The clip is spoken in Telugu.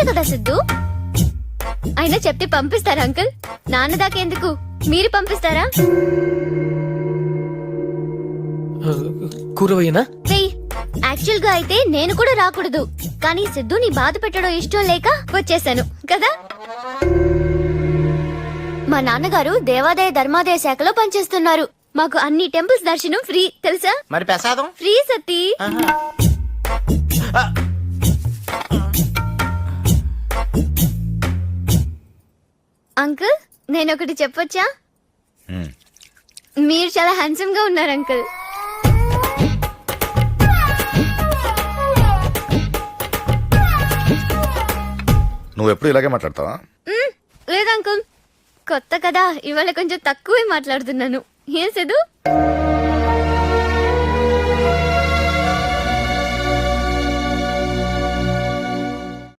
కదా సిద్ధు. అయినా చెప్తే పంపిస్తారా అంకుల్? నాన్న దాకెందుకు, మీరు పంపిస్తారా? కూరవయ్యనా? యాక్చువల్ గా అయితే నేను కూడా రాకూడదు, కానీ సిద్ధుని బాధ పెట్టడం ఇష్టం లేక వచ్చేసాను కదా. మా నాన్నగారు దేవాదాయ ధర్మాదాయ శాఖలో పనిచేస్తున్నారు. మాకు అన్ని టెంపుల్స్ దర్శనం ఫ్రీ తెలుసా? మరి ప్రసాదం ఫ్రీ సతీ. అంకుల్ నేను ఒకటి చెప్పొచ్చా? మీరు చాలా హ్యాండ్సమ్ గా ఉన్నారు అంకుల్. నువ్వు ఎప్పుడు ఇలాగే మాట్లాడతావా? లేదు అంకుల్, కొత్త కదా, ఇవాళ కొంచెం తక్కువే మాట్లాడుతున్నాను. ఏం సిద్ధు?